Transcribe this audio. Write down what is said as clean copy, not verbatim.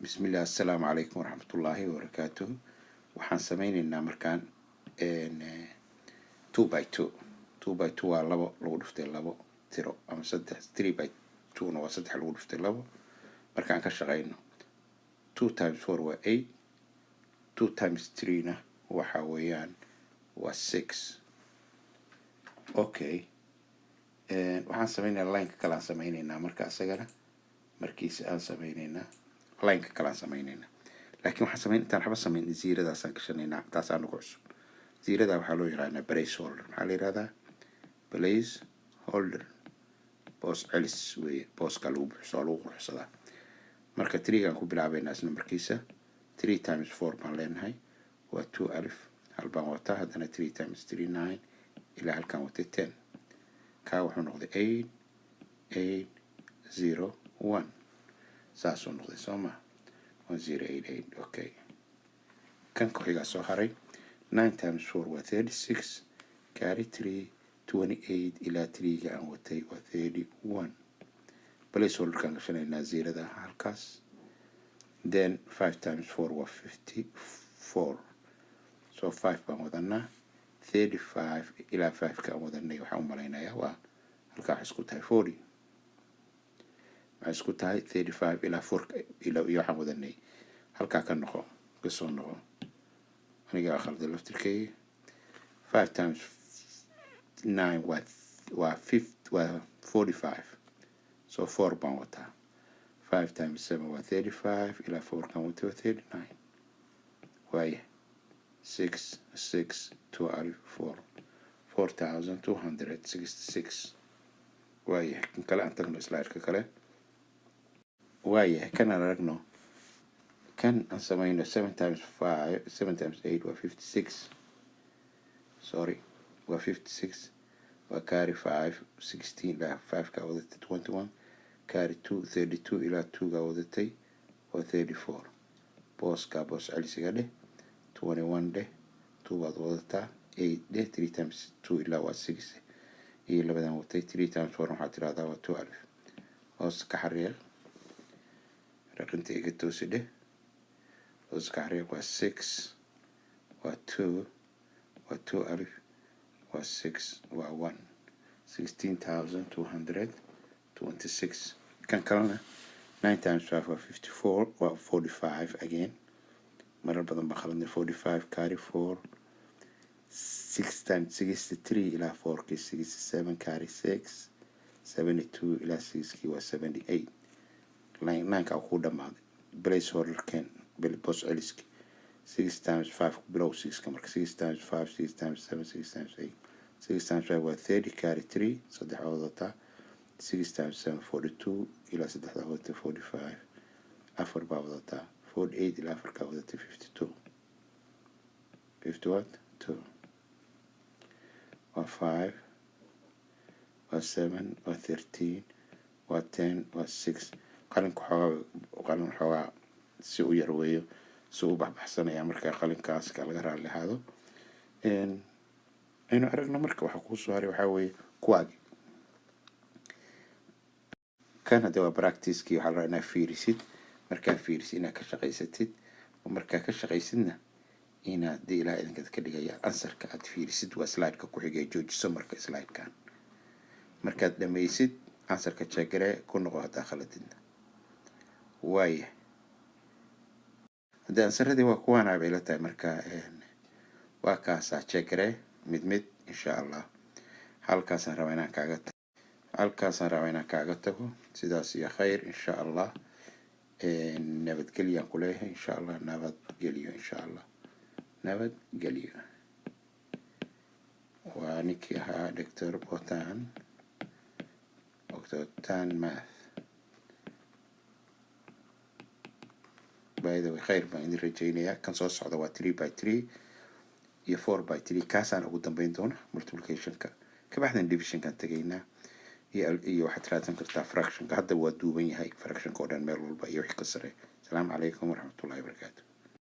بسم الله السلام عليكم ورحمة الله وبركاته. waxaan sameynaynaa markaan 2 by 2 2 by 2 waa labo lagu dhiftay labo tiro ama saddex 3 by 2 waa saddex lagu dhiftay labo. markaan ka shaqeyno 2 times 4 waa 8, 2 times 3 na waxa weeyaan waa 6. okay, waxaan sameynaynaa line kale aan sameynaynaa marka asagana markiisa aan sameynaynaa line kale aan sameynaynaa. laakiin waxaan sameyn intaan waxba sameyn ziiradaasaan gashanaynaa, taasaan nagu cusub. ziirada waxaa loo yaqaanaa place holder. maxaa la yidhahdaa place holder? boos celis weeye, booska lagu buuxso lagu quruxsadaa. marka 3gaan ku bilaabaynaa isna markiisa 3 times 4 baan leenahay waa 2 alif, hal baan wataa, haddana 3 times 3 9 ilaa halkaan watay 10. kaa wuxuu noqday 8 8 0 1 saasuu noqday soo maa 1088. okay, kan ku-xigaa soo haray 9 times 4 waa 36, carry 3 28 ilaa 3ga aan watay waa 31. place holderkaan gashanaynaa ziirada halkaas. then 5 times 4 waa 54, so 5 baan wadanaa 35 ilaa 5ka aan wadanay waxaan u malaynayaa waa halkaa wax isku tahay 40. waxay isku tahay 35 ilaa 4 ilaa iyo waxaan wadanay halkaa ka noqo kasoo noqo aniga khalday laftirkay. 5 times 9 waa 45, so 4 baan wataa. 5 times 7 waa 35 ilaa 4kan watay waa 39. waaye 6 6 12 4 4266. waaye kan kale aan tagno slide-ka kale. waaye kan aan aragno kan aan sameyno 7 times 5 7 times 8 waa 56, sorry waa 56, waa carry 5 16 ilaa 5ka wadatay 21, carry 2 32 ilaa 2ga wadatay waa 34. booska boos celisiga dheh 21 dheh 2 baad wadataa 8 dheh 3 times 2 ilaa waa 6 iyo labadan watay 3 times 4 waxaa tirahdaa waa 12. hoos ka xariiq raqinta iga toosi dheh, hoos ka xariiq waa 6 waa 2 waa 2 alif waa 6 waa 1 16,226. kan kalena 9 times 5 waa 54 waa 45 again, marar badan baan khaladnay 45 carry 4 6 times 63 ilaa 4ki 67 carry 6 72 ilaa 6ki waa 78. line-ka ku dhamaaday place holder-keen boos celiski 6 times 5 below 6ka marka 6 times 5 6 times 7 6 times 8 6 times 5 waa 30 carry 3 saddex wadataa 6 times 7 42 ilaa saddexda wadatay 45, afar baa wadataa 48 ilaa afarkaa wadatay 52 50 what 2 waa 5 waa 7 waa 13 waa 10 waa 6. qalinka xoogaa si u yar weeyo, si u baxbaxsanaya markaa qalinkaas ka laga raali lahaado. aynu aragno marka waxa kuu soo haray waxaa weeye kuwaagi kan hadda waa practice-kii. waxaa la rabaa inaad fiirisid, markaa fiirisid inaad ka shaqaysatid, oo markaa ka shaqaysidna inaad dee ilaa idinka ka dhigaya ansarka aad fiirisid waa slide-ka ku xigay joojiso marka slide-kan markaad dhammaysid ansarka jeegare ku noqo haddaa khaladidna. waaye haddii ansaradii waa kuwaana bay la tahay marka waa kaasaa jeegare mid insha allah. halkaasaan rabaa inaan kaaga tago sidaas iyo khayr insha allah. nabadgelyaan ku leeyahay insha allah. nabadgelyo insha allah. nabadgelyo. waa ninkii ahaa Dr. Botan math. by the way khayr baan idin rajaynayaa. kan soo socda waa 3 by 3 iyo 4 by 3 kaasaan ugu dambeyn doona multiplicationka. kabacdan divisionkaan tegaynaa iyo waxaad raadsan kartaa fractionka. hadda waa duuban yahay fractionka oo dhan meel walba iyo wixii ka sare. asalaamu calaykum waraxmatullahi wabarakaatu.